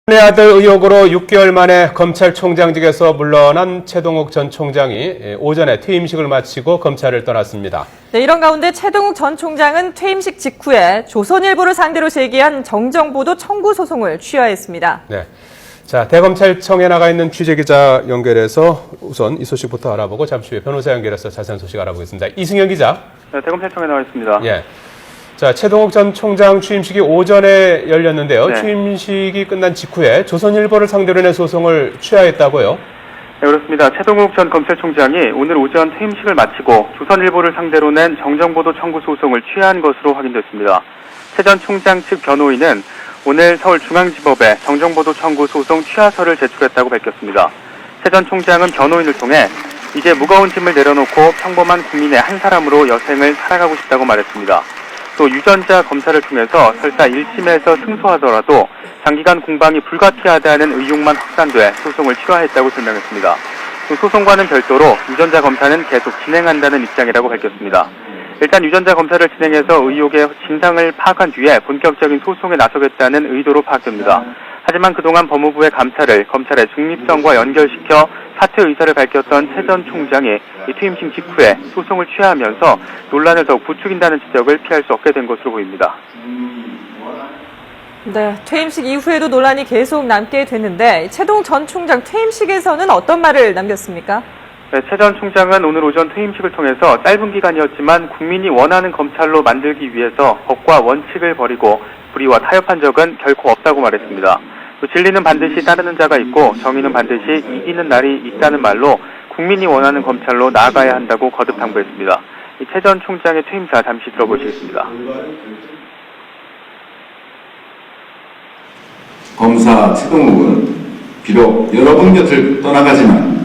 내 아들 의혹으로 6개월 만에 검찰총장직에서 물러난 최동욱 전 총장이 오전에 퇴임식을 마치고 검찰을 떠났습니다. 네, 이런 가운데 최동욱 전 총장은 퇴임식 직후에 조선일보를 상대로 제기한 정정보도 청구 소송을 취하했습니다. 네. 자, 대검찰청에 나가 있는 취재기자 연결해서 우선 이 소식부터 알아보고 잠시 후에 변호사 연결해서 자세한 소식 알아보겠습니다. 이승현 기자. 네, 대검찰청에 나와 있습니다. 예. 자, 최동욱 전 총장 취임식이 오전에 열렸는데요. 네. 취임식이 끝난 직후에 조선일보를 상대로 낸 소송을 취하했다고요? 네, 그렇습니다. 최동욱 전 검찰총장이 오늘 오전 퇴임식을 마치고 조선일보를 상대로 낸 정정보도 청구 소송을 취하한 것으로 확인됐습니다. 최 전 총장 측 변호인은 오늘 서울중앙지법에 정정보도 청구 소송 취하서를 제출했다고 밝혔습니다. 최 전 총장은 변호인을 통해 이제 무거운 짐을 내려놓고 평범한 국민의 한 사람으로 여생을 살아가고 싶다고 말했습니다. 또 유전자 검사를 통해서 설사 1심에서 승소하더라도 장기간 공방이 불가피하다는 의혹만 확산돼 소송을 취하했다고 설명했습니다. 또 소송과는 별도로 유전자 검사는 계속 진행한다는 입장이라고 밝혔습니다. 일단 유전자 검사를 진행해서 의혹의 진상을 파악한 뒤에 본격적인 소송에 나서겠다는 의도로 파악됩니다. 하지만 그동안 법무부의 감찰을 검찰의 중립성과 연결시켜 사퇴 의사를 밝혔던 최 전 총장이 이 퇴임식 직후에 소송을 취하하면서 논란을 더욱 부추긴다는 지적을 피할 수 없게 된 것으로 보입니다. 네, 퇴임식 이후에도 논란이 계속 남게 됐는데 최동욱 전 총장 퇴임식에서는 어떤 말을 남겼습니까? 네, 최 전 총장은 오늘 오전 퇴임식을 통해서 짧은 기간이었지만 국민이 원하는 검찰로 만들기 위해서 법과 원칙을 버리고 불의와 타협한 적은 결코 없다고 말했습니다. 또 진리는 반드시 따르는 자가 있고 정의는 반드시 이기는 날이 있다는 말로 국민이 원하는 검찰로 나아가야 한다고 거듭 당부했습니다. 최 전 총장의 퇴임사 잠시 들어보시겠습니다. 검사 최동욱은 비록 여러분 곁을 떠나가지만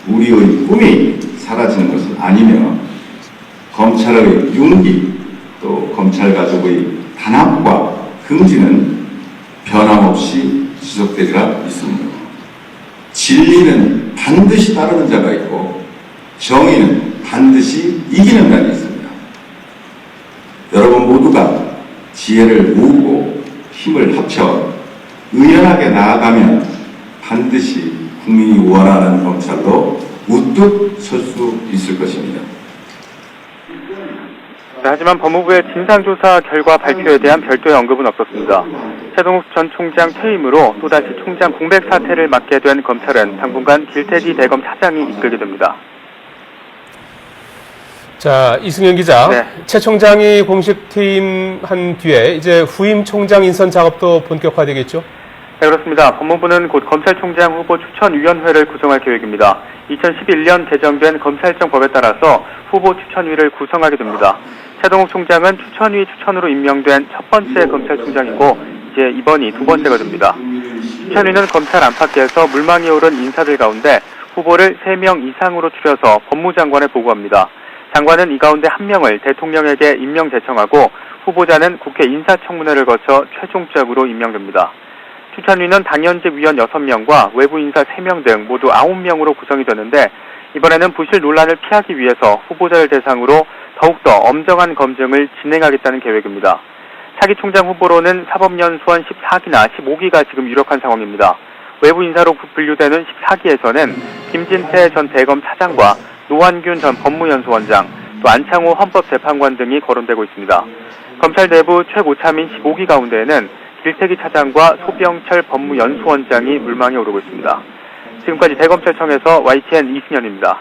우리의 꿈이 사라지는 것은 아니며 검찰의 윤기 또 검찰 가족의 단합과 긍지는 변함없이 지속되리라 믿습니다. 진리는 반드시 따르는 자가 있고 정의는 반드시 이기는 날이 있습니다. 여러분 모두가 지혜를 모으고 힘을 합쳐 의연하게 나아가면 반드시 국민이 원하는 검찰로 우뚝 설 수 있을 것입니다. 네, 하지만 법무부의 진상조사 결과 발표에 대한 별도의 언급은 없었습니다. 최동욱 전 총장 퇴임으로 또다시 총장 공백 사태를 맡게 된 검찰은 당분간 길태기 대검 차장이 이끌게 됩니다. 자, 이승현 기자. 네. 최 총장이 공식 퇴임한 뒤에 이제 후임 총장 인선 작업도 본격화되겠죠? 네, 그렇습니다. 법무부는 곧 검찰총장 후보 추천위원회를 구성할 계획입니다. 2011년 개정된 검찰청 법에 따라서 후보 추천위를 구성하게 됩니다. 최동욱 총장은 추천위 추천으로 임명된 첫 번째 검찰총장이고 이제 이번이 두 번째가 됩니다. 추천위는 검찰 안팎에서 물망에 오른 인사들 가운데 후보를 3명 이상으로 추려서 법무장관에 보고합니다. 장관은 이 가운데 1명을 대통령에게 임명 제청하고 후보자는 국회 인사청문회를 거쳐 최종적으로 임명됩니다. 추천위는 당연직 위원 6명과 외부 인사 3명 등 모두 9명으로 구성이 되는데 이번에는 부실 논란을 피하기 위해서 후보자를 대상으로 더욱더 엄정한 검증을 진행하겠다는 계획입니다. 차기 총장 후보로는 사법연수원 14기나 15기가 지금 유력한 상황입니다. 외부 인사로 분류되는 14기에서는 김진태 전 대검 차장과 노환균 전 법무연수원장, 또 안창호 헌법재판관 등이 거론되고 있습니다. 검찰 내부 최고참인 15기 가운데에는 길태기 차장과 소병철 법무연수원장이 물망에 오르고 있습니다. 지금까지 대검찰청에서 YTN 이승현입니다.